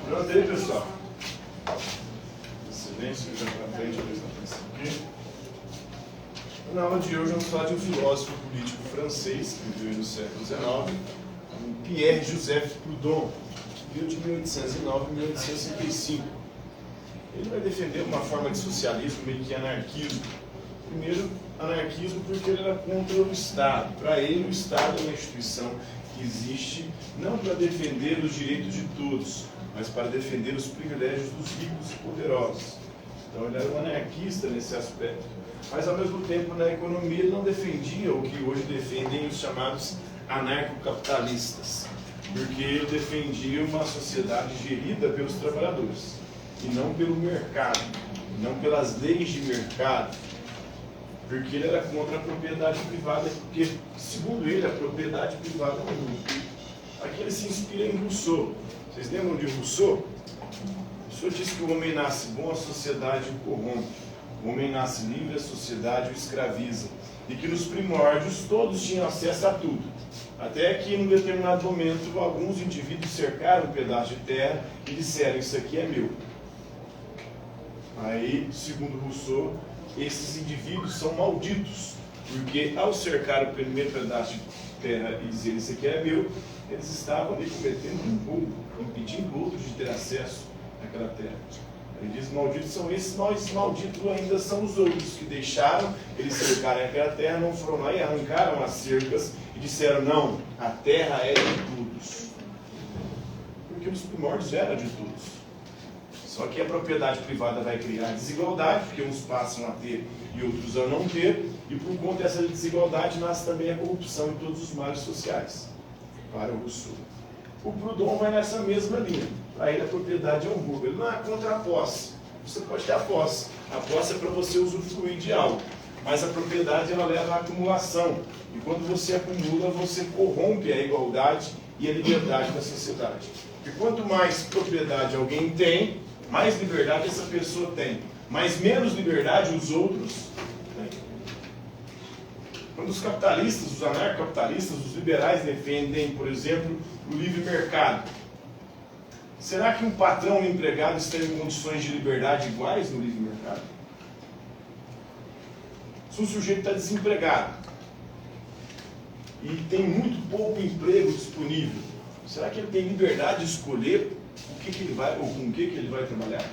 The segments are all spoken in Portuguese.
Pronto aí, pessoal? Silêncio, já para frente, a apresentação aqui. Na aula de hoje vamos falar de um filósofo político francês que viveu no século XIX, Pierre-Joseph Proudhon, que viveu de 1809 a 1865. Ele vai defender uma forma de socialismo meio que anarquismo. Primeiro, anarquismo porque ele era contra o Estado. Para ele, o Estado é uma instituição que existe não para defender os direitos de todos, mas para defender os privilégios dos ricos e poderosos. Então ele era um anarquista nesse aspecto. Mas ao mesmo tempo, na economia, ele não defendia o que hoje defendem os chamados anarcocapitalistas, porque ele defendia uma sociedade gerida pelos trabalhadores, e não pelo mercado, não pelas leis de mercado, porque ele era contra a propriedade privada, porque, segundo ele, a propriedade privada é um lucro. Aqui ele se inspira em Rousseau. Vocês lembram de Rousseau? Rousseau diz que o homem nasce bom, a sociedade o corrompe. O homem nasce livre, a sociedade o escraviza. E que nos primórdios todos tinham acesso a tudo. Até que, em um determinado momento, alguns indivíduos cercaram um pedaço de terra e disseram: isso aqui é meu. Aí, segundo Rousseau, esses indivíduos são malditos, porque ao cercar o primeiro pedaço de terra e dizer isso aqui é meu, eles estavam ali cometendo um roubo, impedindo outros de ter acesso àquela terra. Ele diz: malditos são esses, mas malditos ainda são os outros que deixaram eles cercarem aquela terra, não foram lá e arrancaram as cercas e disseram: não, a terra é de todos. Porque nos primórdios era de todos. Só que a propriedade privada vai criar desigualdade, porque uns passam a ter e outros a não ter, e por conta dessa desigualdade nasce também a corrupção e todos os males sociais, para o Rousseau. O Proudhon vai nessa mesma linha. Para ele a propriedade é um roubo. Ele não é contra a posse. Você pode ter a posse. A posse é para você usufruir de algo. Mas a propriedade ela leva à acumulação. E quando você acumula, você corrompe a igualdade e a liberdade da sociedade. E quanto mais propriedade alguém tem, mais liberdade essa pessoa tem. Mas menos liberdade os outros têm. Quando os capitalistas, os anarcocapitalistas, os liberais defendem, por exemplo, o livre mercado, será que um patrão e um empregado estão em condições de liberdade iguais no livre mercado? Se um sujeito está desempregado e tem muito pouco emprego disponível, será que ele tem liberdade de escolher o que ele vai, ou com o que ele vai trabalhar?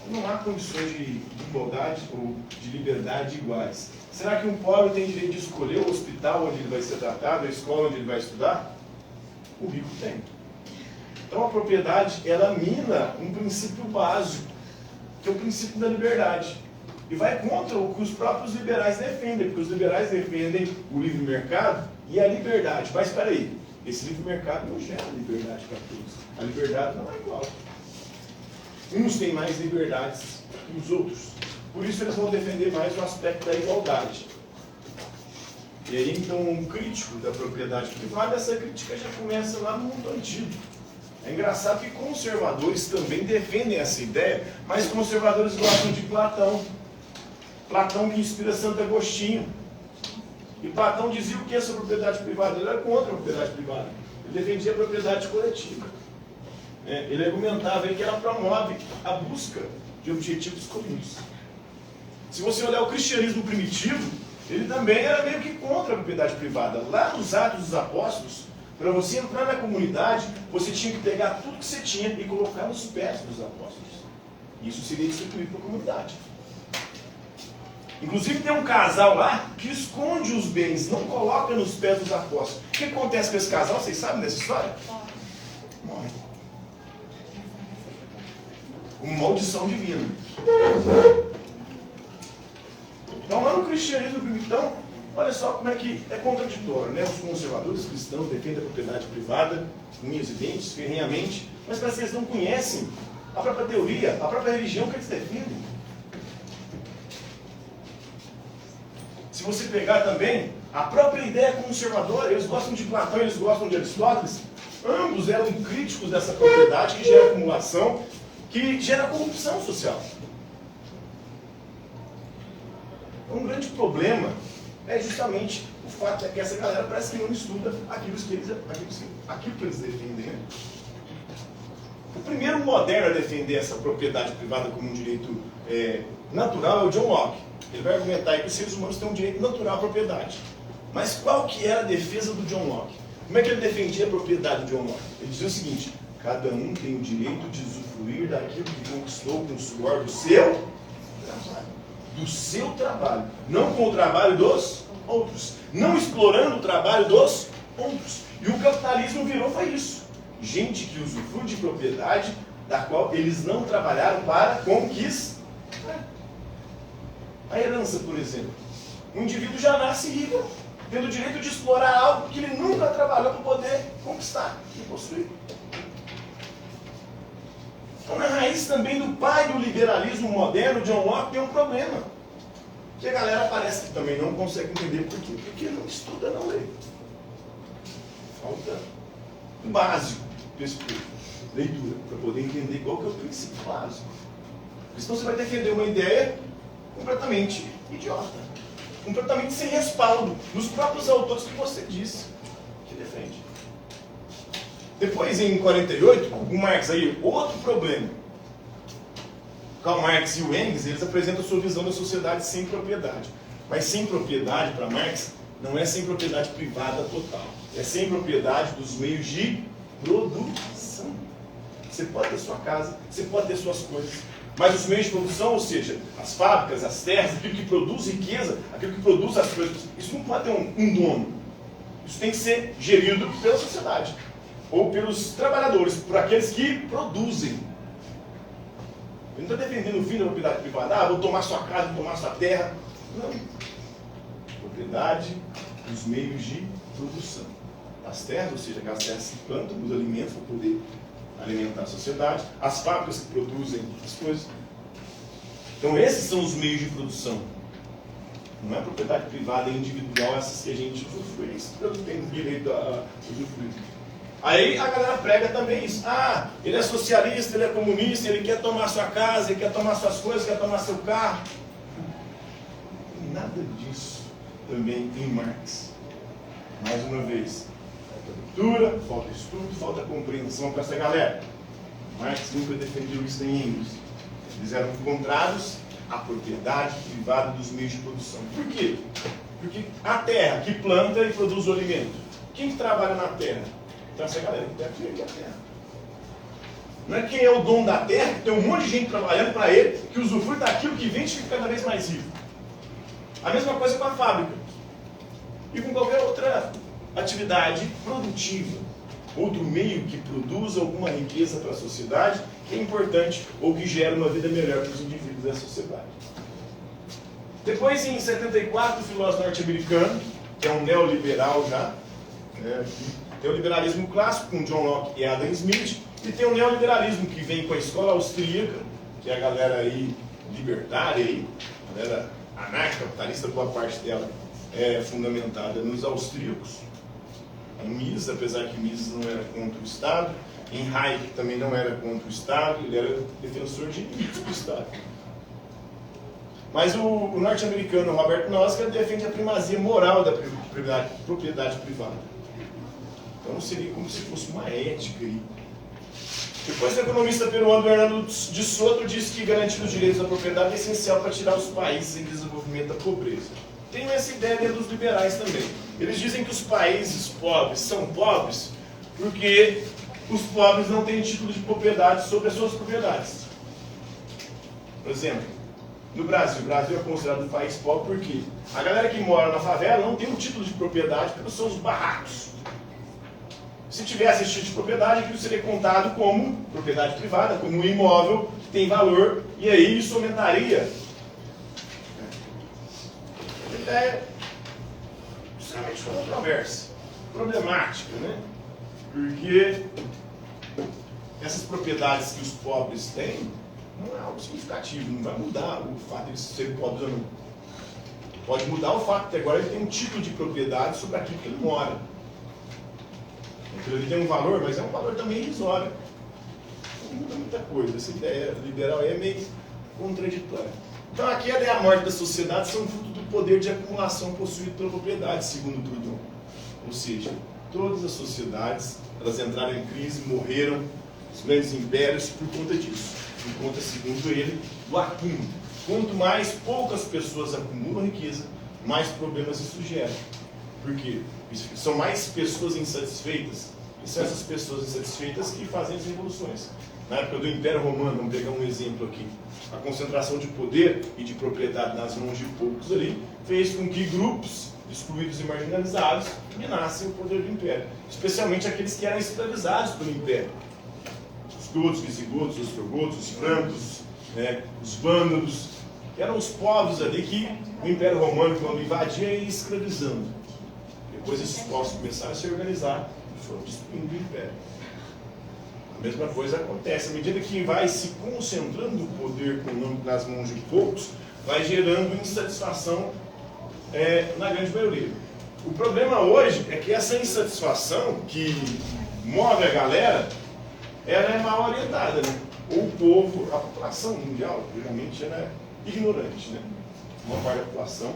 Não há condições de igualdade ou de liberdade iguais. Será que um pobre tem direito de escolher o hospital onde ele vai ser tratado, a escola onde ele vai estudar? O rico tem. Então a propriedade, ela mina um princípio básico, que é o princípio da liberdade. E vai contra o que os próprios liberais defendem, porque os liberais defendem o livre mercado e a liberdade. Mas espera aí, esse livre mercado não gera liberdade para todos. A liberdade não é igual. Uns têm mais liberdades que os outros. Por isso eles vão defender mais o aspecto da igualdade. E aí então um crítico da propriedade privada, essa crítica já começa lá no mundo antigo. É engraçado que conservadores também defendem essa ideia, mas conservadores gostam de Platão. Platão que inspira Santo Agostinho. E Platão dizia o que é essa propriedade privada? Ele era contra a propriedade privada. Ele defendia a propriedade coletiva. Ele argumentava que ela promove a busca de objetivos comuns. Se você olhar o cristianismo primitivo, ele também era meio que contra a propriedade privada. Lá nos Atos dos Apóstolos, para você entrar na comunidade, você tinha que pegar tudo que você tinha e colocar nos pés dos apóstolos. Isso seria distribuído para a comunidade. Inclusive tem um casal lá que esconde os bens, não coloca nos pés dos apóstolos. O que acontece com esse casal? Vocês sabem dessa história? Morre. Uma maldição divina. Então lá no cristianismo primitivo, olha só como é que é contraditório, né? Os conservadores cristãos defendem a propriedade privada, unhas e dentes, ferrenhamente, mas parece que eles não conhecem a própria teoria, a própria religião que eles defendem. Se você pegar também a própria ideia conservadora, eles gostam de Platão, eles gostam de Aristóteles, ambos eram críticos dessa propriedade que gera acumulação, que gera corrupção social. Um grande problema é justamente o fato de que essa galera parece que não estuda aquilo que eles defendem. Né? O primeiro moderno a defender essa propriedade privada como um direito natural é o John Locke. Ele vai argumentar aí que os seres humanos têm um direito natural à propriedade. Mas qual que era a defesa do John Locke? Como é que ele defendia a propriedade do John Locke? Ele dizia o seguinte: cada um tem o direito de usufruir daquilo que conquistou com o suor do seu trabalho. Do seu trabalho. Não com o trabalho dos outros. Não explorando o trabalho dos outros. E o capitalismo virou foi isso. Gente que usufrui de propriedade da qual eles não trabalharam para conquistar. A herança, por exemplo. O indivíduo já nasce rico, tendo o direito de explorar algo que ele nunca trabalhou para poder conquistar e possuir. Então, na raiz também do pai do liberalismo moderno, John Locke, tem um problema. Que a galera parece que também não consegue entender por quê. Porque não estuda, não lê. Falta o básico desse curso. Leitura, para poder entender qual que é o princípio básico. Porque senão você vai defender uma ideia completamente idiota. Completamente sem respaldo nos próprios autores que você disse que defende. Depois, em 48, o Marx aí, outro problema. Karl Marx e o Engels, eles apresentam a sua visão da sociedade sem propriedade. Mas sem propriedade, para Marx, não é sem propriedade privada total. É sem propriedade dos meios de produção. Você pode ter sua casa, você pode ter suas coisas. Mas os meios de produção, ou seja, as fábricas, as terras, aquilo que produz riqueza, aquilo que produz as coisas, isso não pode ter um dono. Isso tem que ser gerido pela sociedade. Ou pelos trabalhadores, por aqueles que produzem. Ele não está defendendo o fim da propriedade privada. Ah, vou tomar sua casa, vou tomar sua terra. Não. Propriedade dos meios de produção. As terras, ou seja, aquelas terras que plantam os alimentos para poder alimentar a sociedade. As fábricas que produzem as coisas. Então esses são os meios de produção. Não é propriedade privada individual, essas que a gente usufrui. Isso eu tenho direito a usufruir. Aí a galera prega também isso. Ah, ele é socialista, ele é comunista, ele quer tomar sua casa, ele quer tomar suas coisas, quer tomar seu carro. Nada disso também em Marx. Mais uma vez, falta leitura, falta estudo, falta compreensão para essa galera. Marx nunca defendeu isso em Engels. Eles eram contrários à propriedade privada dos meios de produção. Por quê? Porque a terra que planta e produz o alimento. Quem que trabalha na terra? Então essa galera que tem a terra. Não é quem é o dono da terra, que tem um monte de gente trabalhando para ele, que usufrui daquilo que vende e fica cada vez mais rico. A mesma coisa com a fábrica. E com qualquer outra atividade produtiva. Outro meio que produz alguma riqueza para a sociedade, que é importante, ou que gera uma vida melhor para os indivíduos da sociedade. Depois, em 74, o filósofo norte-americano, que é um neoliberal já, tem o liberalismo clássico com John Locke e Adam Smith, e tem o neoliberalismo que vem com a escola austríaca, que é a galera aí libertária, aí, a galera anarcocapitalista, boa parte dela é fundamentada nos austríacos. Em Mises, apesar que Mises não era contra o Estado, em Hayek também não era contra o Estado, ele era defensor de limites do Estado. Mas o norte-americano Robert Nozick defende a primazia moral da propriedade privada. Então seria como se fosse uma ética aí. Depois o economista peruano Bernardo de Soto disse que garantir os direitos da propriedade é essencial para tirar os países em desenvolvimento da pobreza. Tenho essa ideia dentro dos liberais também. Eles dizem que os países pobres são pobres porque os pobres não têm título de propriedade sobre as suas propriedades. Por exemplo, no Brasil, o Brasil é considerado um país pobre porque a galera que mora na favela não tem um título de propriedade pelos seus barracos. Se tivesse esse título de propriedade, aquilo seria contado como propriedade privada, como um imóvel que tem valor, e aí isso aumentaria. É extremamente controversa, problemática, né? Porque essas propriedades que os pobres têm não é algo significativo, não vai mudar o fato de eles serem pobres ou não. Pode mudar o fato de que agora ele tem um título de propriedade sobre aquilo que ele mora. Aquilo ali tem um valor, mas é um valor também irrisório. Não muda muita coisa. Essa ideia liberal é meio contraditória. Então a queda e a morte da sociedade são fruto do poder de acumulação possuído pela propriedade, segundo Proudhon. Ou seja, todas as sociedades, elas entraram em crise, morreram, os grandes impérios por conta disso. Por conta, segundo ele, do acúmulo. Quanto mais poucas pessoas acumulam riqueza, mais problemas isso gera. Por quê? São mais pessoas insatisfeitas, e são essas pessoas insatisfeitas que fazem as revoluções. Na época do Império Romano, vamos pegar um exemplo aqui, a concentração de poder e de propriedade nas mãos de poucos ali, fez com que grupos excluídos e marginalizados dominassem o poder do Império, especialmente aqueles que eram escravizados pelo Império. Os gotos, visigodos, os ostrogotos, os francos, né, os vândalos, que eram os povos ali que o Império Romano, quando invadia, ia escravizando. Depois esses povos começaram a se organizar e foram destruindo o Império. A mesma coisa acontece, à medida que vai se concentrando o poder econômico nas mãos de poucos, vai gerando insatisfação na grande maioria. O problema hoje é que essa insatisfação que move a galera, ela é mal orientada, né? O povo, a população mundial, geralmente ela é ignorante, né? Uma parte da população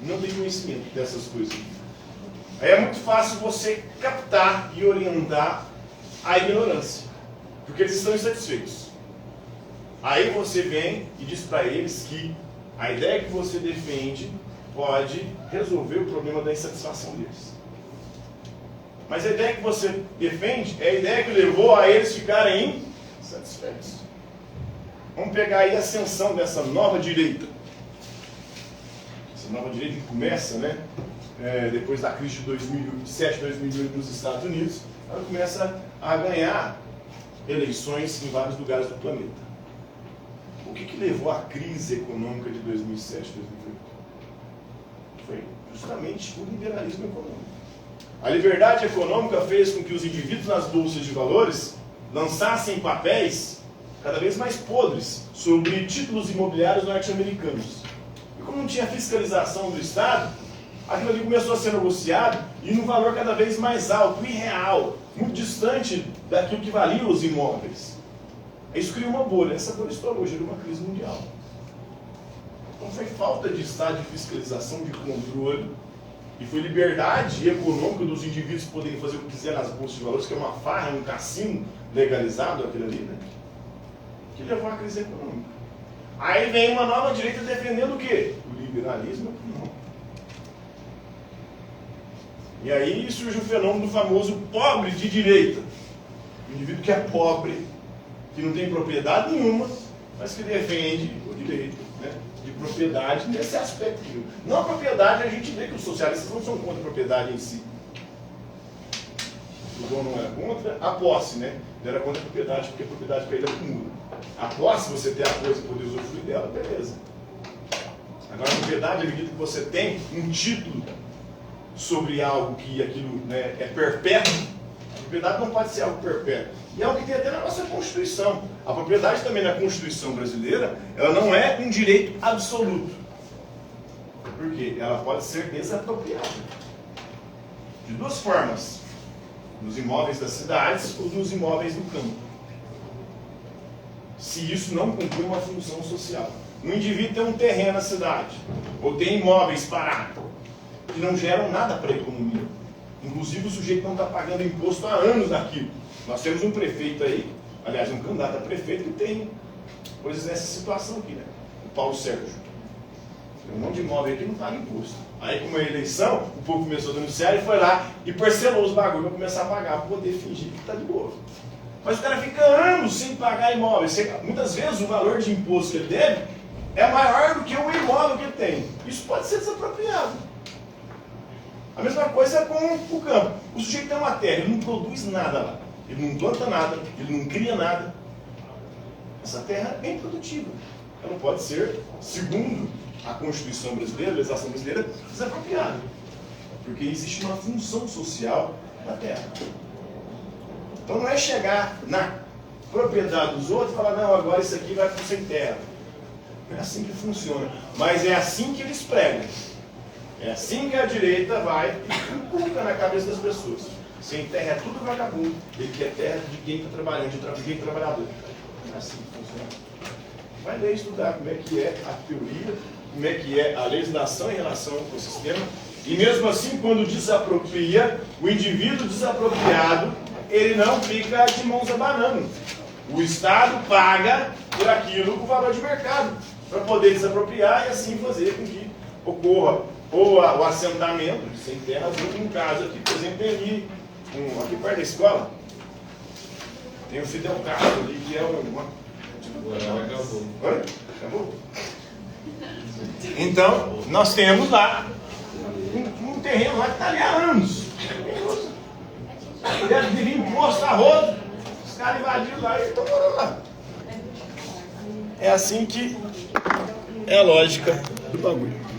não tem conhecimento dessas coisas. Aí é muito fácil você captar e orientar a ignorância, porque eles estão insatisfeitos. Aí você vem e diz para eles que a ideia que você defende pode resolver o problema da insatisfação deles. Mas a ideia que você defende é a ideia que levou a eles ficarem insatisfeitos. Vamos pegar aí a ascensão dessa nova direita. Essa nova direita que começa, né, depois da crise de 2007, 2008 nos Estados Unidos, ela começa a ganhar eleições em vários lugares do planeta. O que levou à crise econômica de 2007, 2008? Foi justamente o liberalismo econômico. A liberdade econômica fez com que os indivíduos nas bolsas de valores lançassem papéis cada vez mais podres sobre títulos imobiliários norte-americanos. E como não tinha fiscalização do Estado, aquilo ali começou a ser negociado e num valor cada vez mais alto, irreal, muito distante daquilo que valiam os imóveis. Isso criou uma bolha. Essa bolha estourou, gerou uma crise mundial. Então foi falta de Estado, de fiscalização, de controle, e foi liberdade econômica dos indivíduos poderem fazer o que quiser nas bolsas de valores, que é uma farra, um cassino legalizado, aquilo ali, né? Que levou à crise econômica. Aí vem uma nova direita defendendo o quê? O liberalismo econômico. E aí surge o fenômeno do famoso pobre de direita. O indivíduo que é pobre, que não tem propriedade nenhuma, mas que defende o direito, né, de propriedade nesse aspecto. Não a propriedade, a gente vê que os socialistas não são contra a propriedade em si. O dono não era contra a posse, né? Ele era contra a propriedade, porque a propriedade para ele acumula. A posse, você ter a coisa e poder usufruir dela, beleza. Agora a propriedade, à medida que você tem um título sobre algo que aquilo, né, é perpétuo, a propriedade não pode ser algo perpétuo. E é o que tem até na nossa Constituição. A propriedade também na Constituição brasileira, ela não é um direito absoluto. Por quê? Ela pode ser desapropriada. De duas formas. Nos imóveis das cidades ou nos imóveis do campo. Se isso não cumprir uma função social. Um indivíduo tem um terreno na cidade, ou tem imóveis parados, que não geram nada para a economia. Inclusive o sujeito não está pagando imposto há anos naquilo. Nós temos um prefeito aí, aliás, um candidato a prefeito que tem coisas nessa situação aqui, né? O Paulo Sérgio. Tem um monte de imóvel aí que não paga imposto. Aí, com a eleição, o povo começou a denunciar e foi lá e parcelou os bagulhos para começar a pagar, para poder fingir que está de boa. Mas o cara fica anos sem pagar imóveis. Muitas vezes o valor de imposto que ele deve é maior do que o imóvel que ele tem. Isso pode ser desapropriado. A mesma coisa com o campo. O sujeito tem uma terra, ele não produz nada lá. Ele não planta nada, ele não cria nada. Essa terra é bem produtiva. Ela não pode ser, segundo a Constituição brasileira, a legislação brasileira, desapropriada. Porque existe uma função social na terra. Então não é chegar na propriedade dos outros e falar, não, agora isso aqui vai para sem terra. Não é assim que funciona. Mas é assim que eles pregam. É assim que a direita vai e inculca na cabeça das pessoas. Sem terra é tudo vagabundo. Ele quer terra de quem está trabalhando, de quem é trabalhador. Não é assim que funciona. Vai ler e estudar como é que é a teoria, como é que é a legislação em relação ao ecossistema. E mesmo assim, quando desapropria, o indivíduo desapropriado, ele não fica de mãos abanando. O Estado paga por aquilo o valor de mercado, para poder desapropriar e assim fazer com que ocorra ou o assentamento de sem terras, ou um caso aqui, por exemplo, tem ali, aqui perto da escola, tem o Fidel Castro ali, que é uma... Acabou. Oi? Acabou? Então, nós temos lá um terreno lá que está ali há anos. Deve vir imposto a rodo. Os caras invadiram lá e estão morando lá. É assim que é a lógica do bagulho.